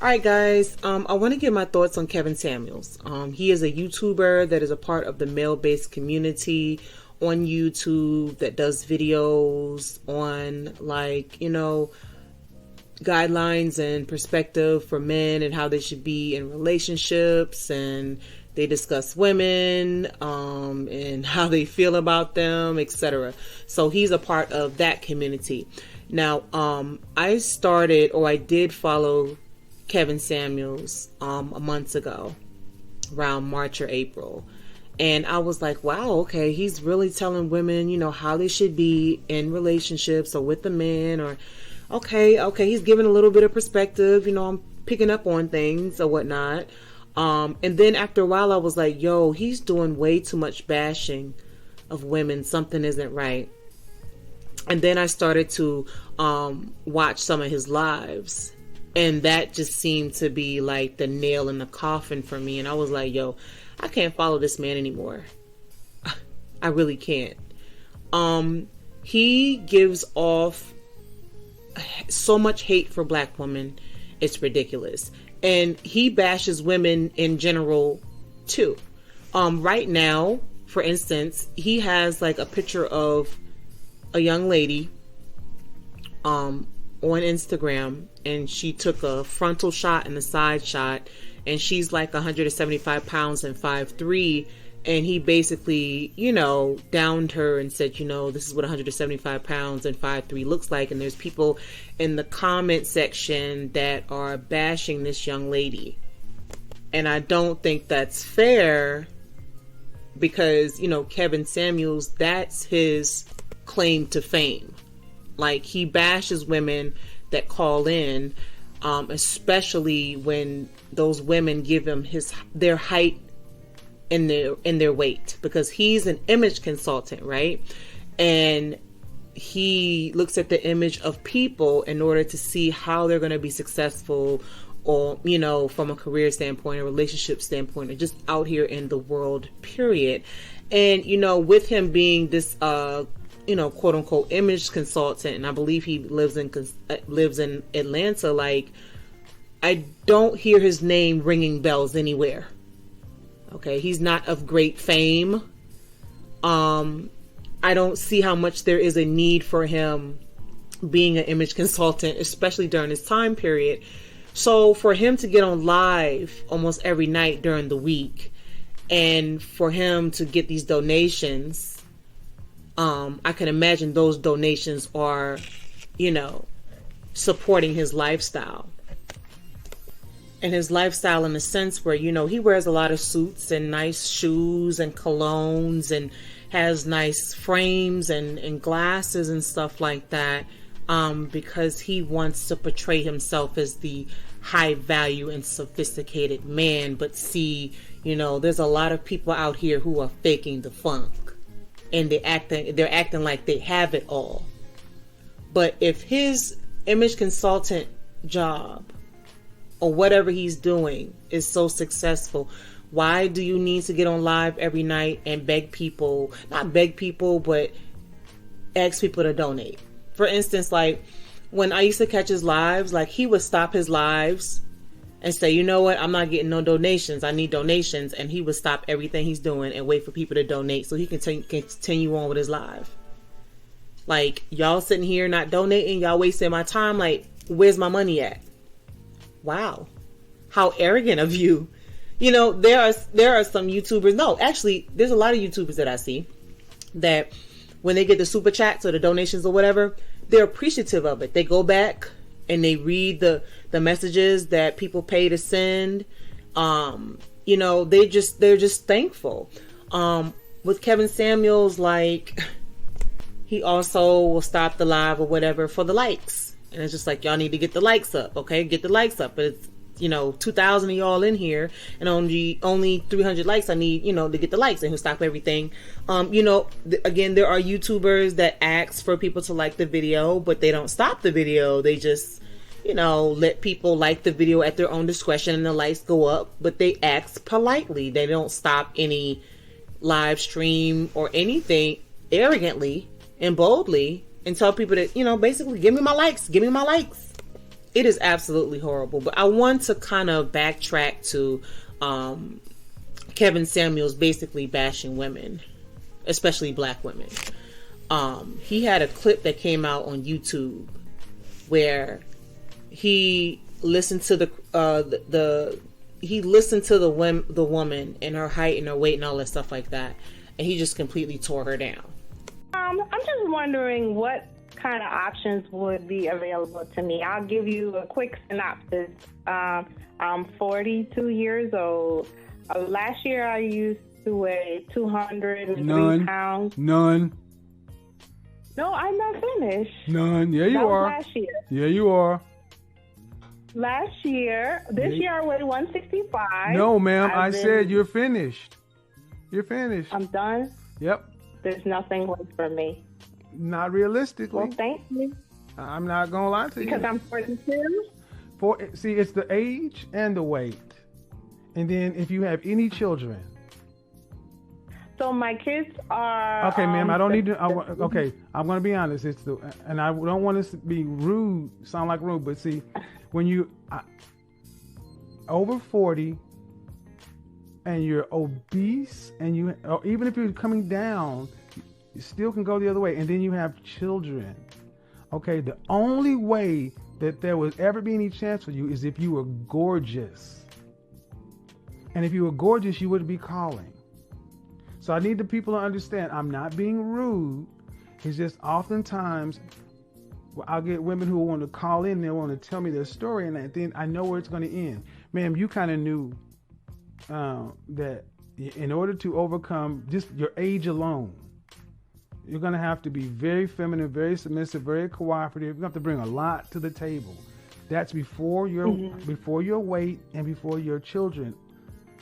All right, guys, I want to give my thoughts on Kevin Samuels. He is a YouTuber that is a part of the male-based community on YouTube that does videos on, like, guidelines and perspective for men and how they should be in relationships, and they discuss women and how they feel about them, etc. So he's a part of that community. Now, I did follow Kevin Samuels a month ago, around March or April, and I was like, wow, okay, he's really telling women, how they should be in relationships or with the man, or okay, he's giving a little bit of perspective, I'm picking up on things or whatnot. And then after a while I was like, yo, he's doing way too much bashing of women. Something isn't right. And then I started to watch some of his lives, and that just seemed to be like the nail in the coffin for me. And I was like, yo, I can't follow this man anymore. I really can't. He gives off so much hate for black women. It's ridiculous. And he bashes women in general too. Right now, for instance, he has like a picture of a young lady on Instagram, and she took a frontal shot and a side shot, and she's like 175 pounds and 5'3", and he basically, downed her and said, this is what 175 pounds and 5'3" looks like. And there's people in the comment section that are bashing this young lady, and I don't think that's fair, because Kevin Samuels, that's his claim to fame. Like, he bashes women that call in, especially when those women give him their height and their weight, because he's an image consultant, right? And he looks at the image of people in order to see how they're going to be successful, or from a career standpoint, a relationship standpoint, or just out here in the world, period. And with him being this quote unquote image consultant, and I believe he lives in Atlanta, like, I don't hear his name ringing bells anywhere. Okay, he's not of great fame. I don't see how much there is a need for him being an image consultant, especially during this time period. So for him to get on live almost every night during the week, and for him to get these donations, I can imagine those donations are, supporting his lifestyle. And his lifestyle in the sense where, he wears a lot of suits and nice shoes and colognes and has nice frames and glasses and stuff like that, because he wants to portray himself as the high value and sophisticated man. But see, there's a lot of people out here who are faking the funk, and they're acting like they have it all. But if his image consultant job or whatever he's doing is so successful, why do you need to get on live every night and not beg people, but ask people to donate? For instance, like, when I used to catch his lives, like, he would stop his lives and say, you know what, I'm not getting no donations, I need donations. And he would stop everything he's doing and wait for people to donate so he can continue on with his live. Like, y'all sitting here not donating, y'all wasting my time, like, where's my money at? Wow, how arrogant of you. There are some YouTubers, no, actually, there's a lot of YouTubers that I see that when they get the super chats or the donations or whatever, they're appreciative of it. They go back and they read the messages that people pay to send. They're just thankful. With Kevin Samuels, like, he also will stop the live or whatever for the likes. And it's just like, y'all need to get the likes up, okay? Get the likes up. But it's, 2,000 of y'all in here, and only 300 likes I need, to get the likes, and he'll stop everything. Again, there are YouTubers that ask for people to like the video, but they don't stop the video. They just, let people like the video at their own discretion, and the likes go up, but they ask politely. They don't stop any live stream or anything arrogantly and boldly and tell people that, basically, give me my likes. It is absolutely horrible. But I want to kind of backtrack to Kevin Samuels basically bashing women, especially black women. He had a clip that came out on YouTube where he listened to the woman and her height and her weight and all that stuff like that, and he just completely tore her down. I'm just wondering what kind of options would be available to me. I'll give you a quick synopsis. I'm 42 years old. Last year I used to weigh 203 pounds. None. No, I'm not finished. None. Yeah, you that are. Was last year. Yeah, you are. Last year, this year I weighed 165. No, ma'am. I said you're finished. You're finished. I'm done? Yep. There's nothing left for me. Not realistically. Well, thank you. I'm not going to lie to you. Because I'm 42? See, it's the age and the weight. And then if you have any children. So my kids are... Okay, ma'am, I don't need to... okay, I'm going to be honest. And I don't want to be rude, sound like rude, but see, when you... over 40 and you're obese and you... or even if you're coming down, you still can go the other way. And then you have children. Okay, the only way that there would ever be any chance for you is if you were gorgeous. And if you were gorgeous, you wouldn't be calling. So I need the people to understand, I'm not being rude. It's just oftentimes I'll get women who want to call in, they want to tell me their story, and then I know where it's going to end. Ma'am, you kind of knew that in order to overcome just your age alone, you're going to have to be very feminine, very submissive, very cooperative. You have to bring a lot to the table. That's before your weight and before your children.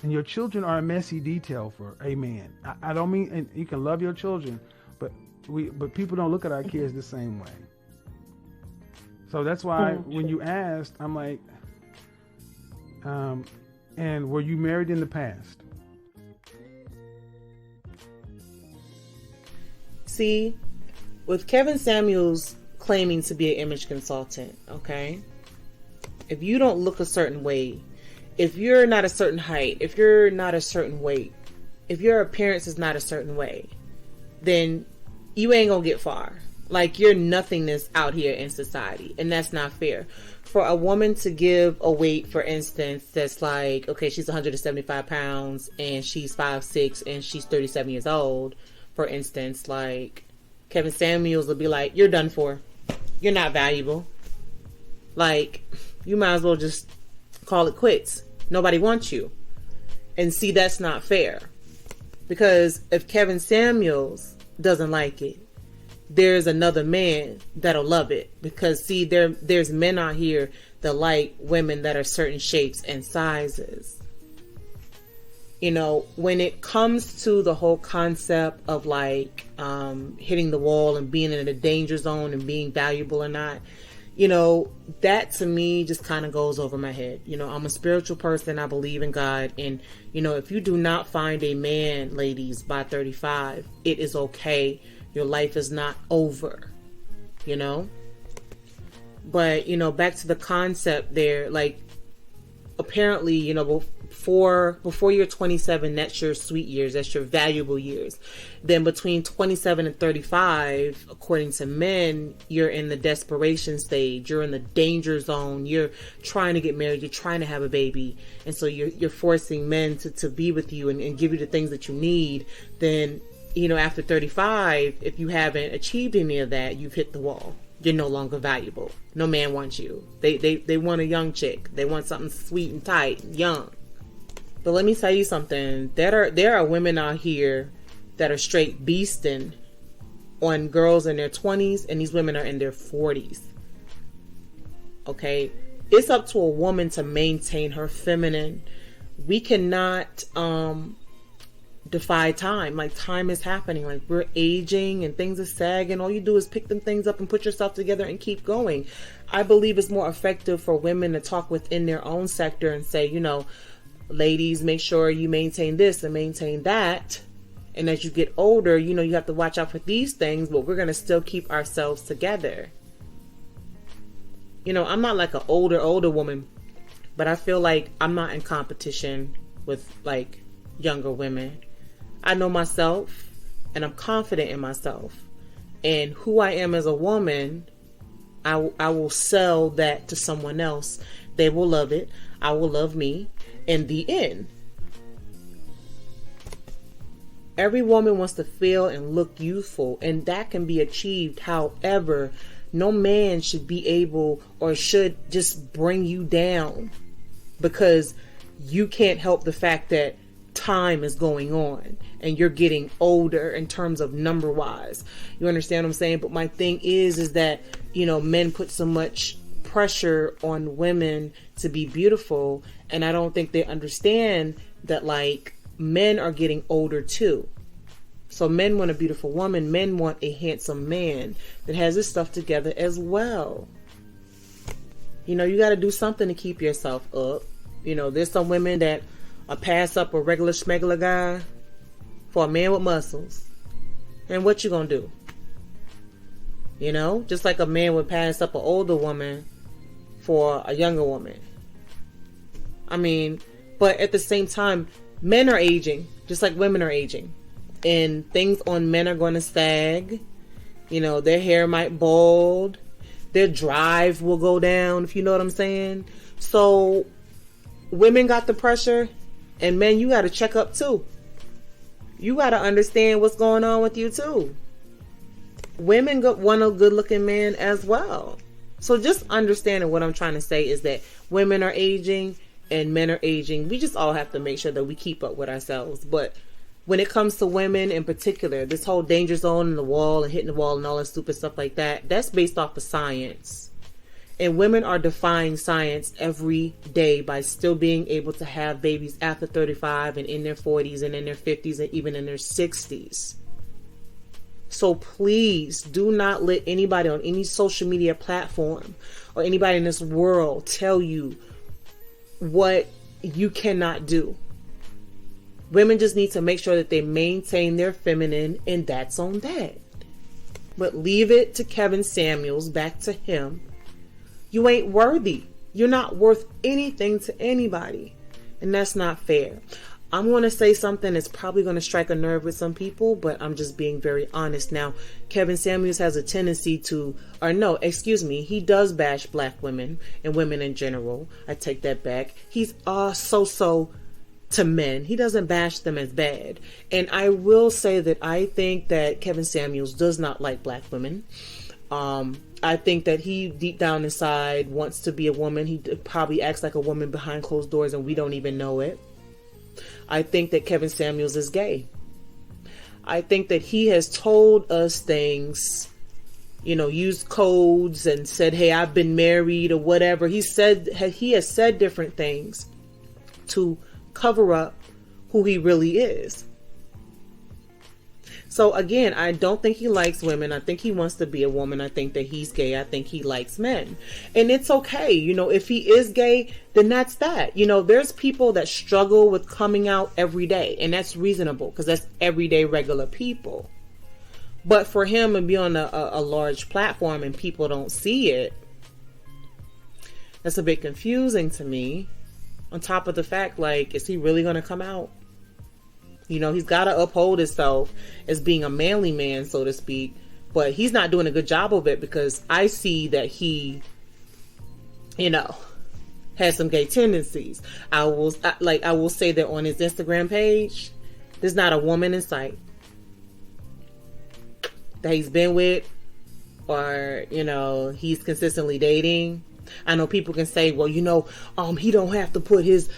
And your children are a messy detail for a man. I don't mean, and you can love your children, but people don't look at our kids the same way. So that's why when you asked, I'm like, and were you married in the past? See, with Kevin Samuels claiming to be an image consultant, okay? If you don't look a certain way, if you're not a certain height, if you're not a certain weight, if your appearance is not a certain way, then you ain't gonna get far. Like, you're nothingness out here in society, and that's not fair. For a woman to give a weight, for instance, that's like, okay, she's 175 pounds and she's 5'6" and she's 37 years old, for instance, like, Kevin Samuels will be like, you're done for. You're not valuable. Like, you might as well just call it quits. Nobody wants you. And see, that's not fair. Because if Kevin Samuels doesn't like it, there's another man that'll love it. Because see, there's men out here that like women that are certain shapes and sizes. You know, when it comes to the whole concept of like hitting the wall and being in a danger zone and being valuable or not, you know, that to me just kind of goes over my head. You know, I'm a spiritual person. I believe in God. And, you know, if you do not find a man, ladies, by 35, it is okay. Your life is not over, you know. But, you know, back to the concept there, like, apparently, you know, before you're 27, that's your sweet years, that's your valuable years. Then between 27 and 35, according to men, you're in the desperation stage, you're in the danger zone, you're trying to get married, you're trying to have a baby, and so you're forcing men to be with you and give you the things that you need. Then, you know, after 35, if you haven't achieved any of that, you've hit the wall. You're no longer valuable. No man wants you. They want a young chick. They want something sweet and tight, young. But let me tell you something. There are women out here that are straight beasting on girls in their 20s, and these women are in their 40s. Okay? It's up to a woman to maintain her feminine. We cannot defy time. Like, time is happening. Like, we're aging and things are sagging. All you do is pick them things up and put yourself together and keep going. I believe it's more effective for women to talk within their own sector and say, you know, ladies, make sure you maintain this and maintain that. And as you get older, you know, you have to watch out for these things, but we're going to still keep ourselves together. I'm not like an older woman, but I feel like I'm not in competition with like younger women. I know myself and I'm confident in myself. And who I am as a woman, I will sell that to someone else. They will love it. I will love me. In the end, every woman wants to feel and look youthful, and that can be achieved. However, no man should be able or should just bring you down because you can't help the fact that time is going on and you're getting older in terms of number wise. You understand what I'm saying? But my thing is that, men put so much pressure on women to be beautiful, and I don't think they understand that like men are getting older too. So men want a beautiful woman. Men want a handsome man that has his stuff together as well. You got to do something to keep yourself up. There's some women that pass up a regular schmegular guy for a man with muscles. And what you gonna do? Just like a man would pass up an older woman for a younger woman. I mean, but at the same time, men are aging, just like women are aging. And things on men are going to sag. Their hair might bald. Their drive will go down, if you know what I'm saying. So, women got the pressure. And men, you got to check up too. You got to understand what's going on with you too. Women want a good looking man as well. So just understanding what I'm trying to say is that women are aging and men are aging. We just all have to make sure that we keep up with ourselves. But when it comes to women in particular, this whole danger zone and the wall and hitting the wall and all that stupid stuff like that, that's based off of science. And women are defying science every day by still being able to have babies after 35 and in their 40s and in their 50s and even in their 60s. So please do not let anybody on any social media platform or anybody in this world tell you what you cannot do. Women just need to make sure that they maintain their feminine, and that's on that. But leave it to Kevin Samuels, back to him. You ain't worthy. You're not worth anything to anybody. And that's not fair. I'm going to say something that's probably going to strike a nerve with some people, but I'm just being very honest. Now, Kevin Samuels has a tendency he does bash black women and women in general. I take that back. He's so to men. He doesn't bash them as bad. And I will say that I think that Kevin Samuels does not like black women. I think that he deep down inside wants to be a woman. He probably acts like a woman behind closed doors and we don't even know it. I think that Kevin Samuels is gay. I think that he has told us things, used codes and said, hey, I've been married or whatever. He has said different things to cover up who he really is. So again, I don't think he likes women. I think he wants to be a woman. I think that he's gay. I think he likes men. And it's okay. If he is gay, then that's that. There's people that struggle with coming out every day. And that's reasonable because that's everyday regular people. But for him to be on a large platform and people don't see it, that's a bit confusing to me. On top of the fact, is he really going to come out? He's got to uphold himself as being a manly man, so to speak. But he's not doing a good job of it because I see that he, has some gay tendencies. I will say that on his Instagram page, there's not a woman in sight that he's been with or, he's consistently dating. I know people can say, well, he don't have to put his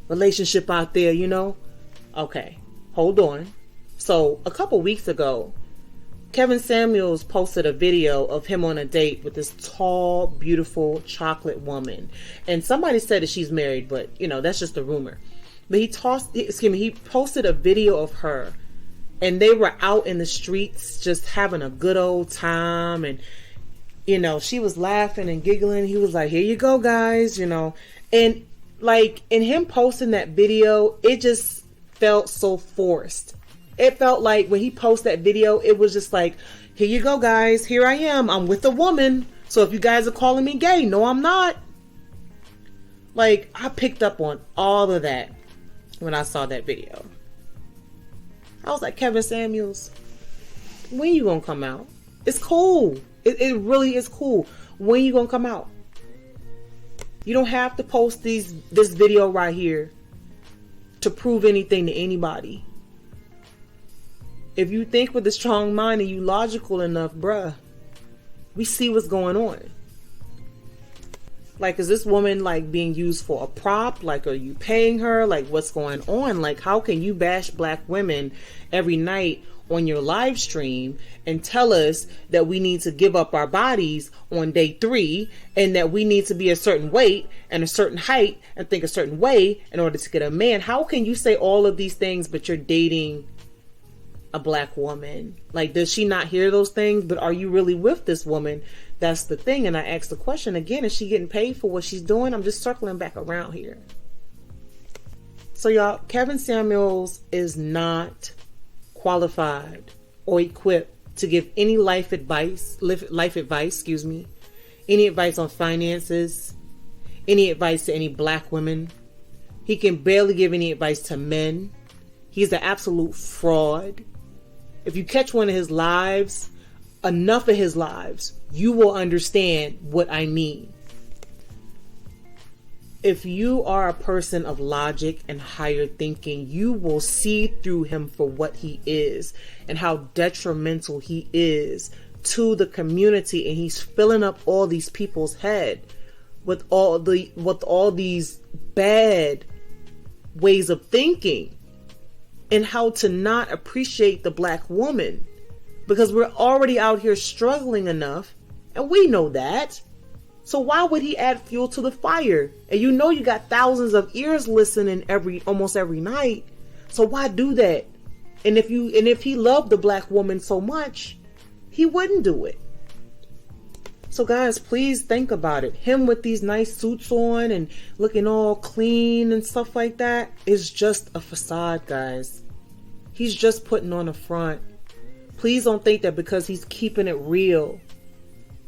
relationship out there, Okay, hold on. So a couple weeks ago, Kevin Samuels posted a video of him on a date with this tall, beautiful chocolate woman. And somebody said that she's married, but that's just a rumor. But he posted a video of her and they were out in the streets just having a good old time. And, she was laughing and giggling. He was like, here you go, guys, and in him posting that video, it just felt so forced. It felt like when he posted that video, it was just like, here you go, guys. Here I am. I'm with a woman. So if you guys are calling me gay, no, I'm not. Like, I picked up on all of that when I saw that video. I was like, Kevin Samuels, when you gonna come out? It's cool. It really is cool. When you gonna come out? You don't have to post this video right here to prove anything to anybody. If you think with a strong mind and you logical enough, bruh, we see what's going on. Like, is this woman like being used for a prop? Like, are you paying her? Like, what's going on? Like, how can you bash black women every night on your live stream and tell us that we need to give up our bodies on day 3 and that we need to be a certain weight and a certain height and think a certain way in order to get a man? How can you say all of these things but you're dating a black woman? Like, does she not hear those things? But are you really with this woman? That's the thing. And I asked the question again, is she getting paid for what she's doing? I'm just circling back around here. So y'all, Kevin Samuels is not qualified or equipped to give any life advice, any advice on finances, any advice to any black women. He can barely give any advice to men. He's an absolute fraud. If you catch one of his lives, enough of his lives, you will understand what I mean. If you are a person of logic and higher thinking, you will see through him for what he is and how detrimental he is to the community. And he's filling up all these people's head with all these bad ways of thinking and how to not appreciate the black woman, because we're already out here struggling enough and we know that. So why would he add fuel to the fire? And you know you got thousands of ears listening almost every night. So why do that? And if he loved the black woman so much, he wouldn't do it. So guys, please think about it. Him with these nice suits on and looking all clean and stuff like that is just a facade, guys. He's just putting on a front. Please don't think that because he's keeping it real,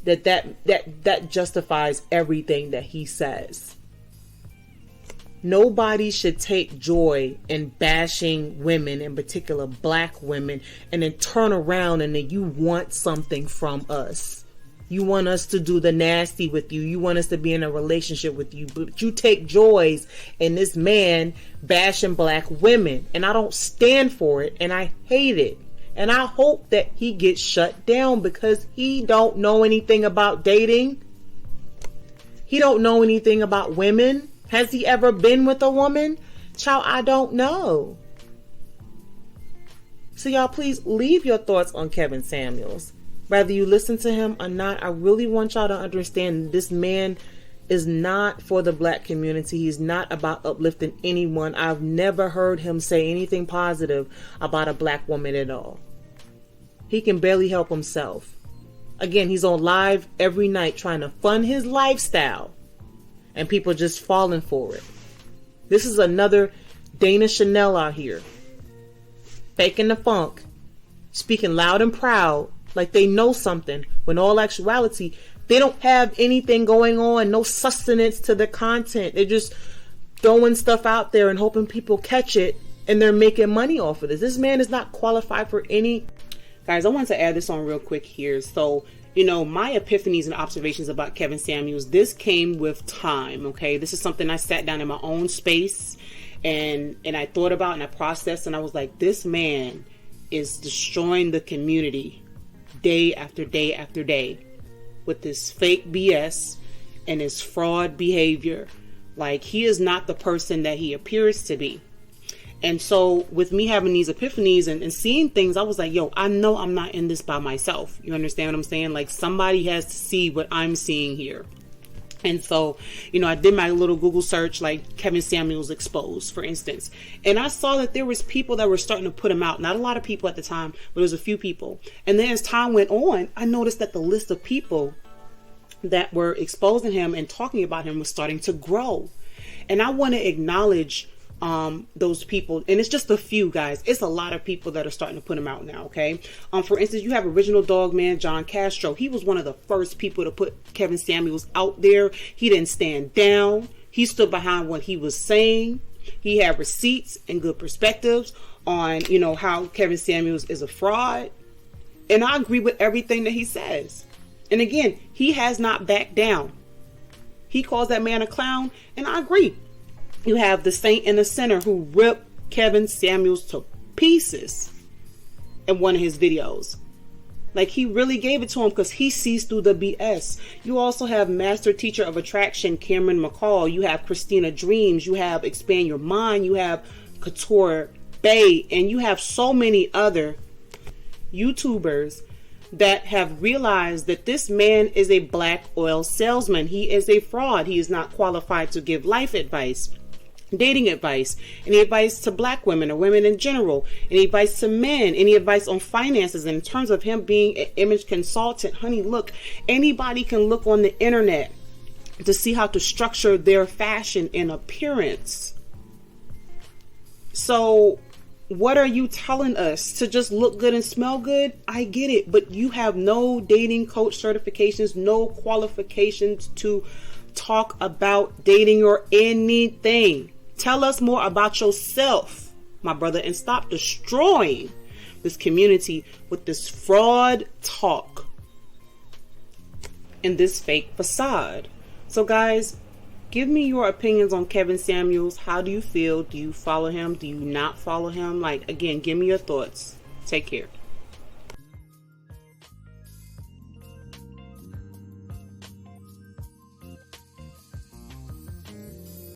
that justifies everything that he says. Nobody should take joy in bashing women, in particular black women, and then turn around and then you want something from us. You want us to do the nasty with you. You want us to be in a relationship with you. But you take joys in this man bashing black women. And I don't stand for it. And I hate it. And I hope that he gets shut down because he don't know anything about dating. He don't know anything about women. Has he ever been with a woman? Child, I don't know. So y'all, please leave your thoughts on Kevin Samuels. Whether you listen to him or not, I really want y'all to understand this man is not for the black community. He's not about uplifting anyone. I've never heard him say anything positive about a black woman at all. He can barely help himself. Again, he's on live every night trying to fund his lifestyle. And people just falling for it. This is another Dana Chanel out here. Faking the funk. Speaking loud and proud. Like they know something. When all actuality, they don't have anything going on. No sustenance to the content. They're just throwing stuff out there and hoping people catch it. And they're making money off of this. This man is not qualified for any... Guys, I wanted to add this on real quick here. So, you know, my epiphanies and observations about Kevin Samuels, this came with time, okay? This is something I sat down in my own space and I thought about and I processed, and I was like, this man is destroying the community day after day after day with this fake BS and his fraud behavior. Like, he is not the person that he appears to be. And so with me having these epiphanies and seeing things, I was like, yo, I know I'm not in this by myself. You understand what I'm saying? Like, somebody has to see what I'm seeing here. And so, you know, I did my little Google search, like Kevin Samuels exposed, for instance. And I saw that there was people that were starting to put him out. Not a lot of people at the time, but there was a few people. And then as time went on, I noticed that the list of people that were exposing him and talking about him was starting to grow. And I want to acknowledge those people, and it's just a few, guys. It's a lot of people that are starting to put him out now. Okay, for instance, you have original dog man John Castro. He was one of the first people to put Kevin Samuels out there. He didn't stand down. He stood behind what he was saying. He had receipts and good perspectives on, you know, how Kevin Samuels is a fraud, and I agree with everything that he says. And again, he has not backed down. He calls that man a clown, and I agree. You have the saint and the sinner who ripped Kevin Samuels to pieces in one of his videos. Like, he really gave it to him because he sees through the BS. You also have master teacher of attraction Cameron McCall. You have Christina Dreams. You have Expand Your Mind. You have Couture Bay. And you have so many other YouTubers that have realized that this man is a black oil salesman. He is a fraud. He is not qualified to give life advice, dating advice, any advice to black women or women in general, any advice to men, any advice on finances. And in terms of him being an image consultant, honey, look, anybody can look on the internet to see how to structure their fashion and appearance. So what are you telling us? To just look good and smell good? I get it, but you have no dating coach certifications, no qualifications to talk about dating or anything. Tell us more about yourself, my brother, and stop destroying this community with this fraud talk and this fake facade. So guys, give me your opinions on Kevin Samuels. How do you feel? Do you follow him? Do you not follow him? Like, again, give me your thoughts. Take care.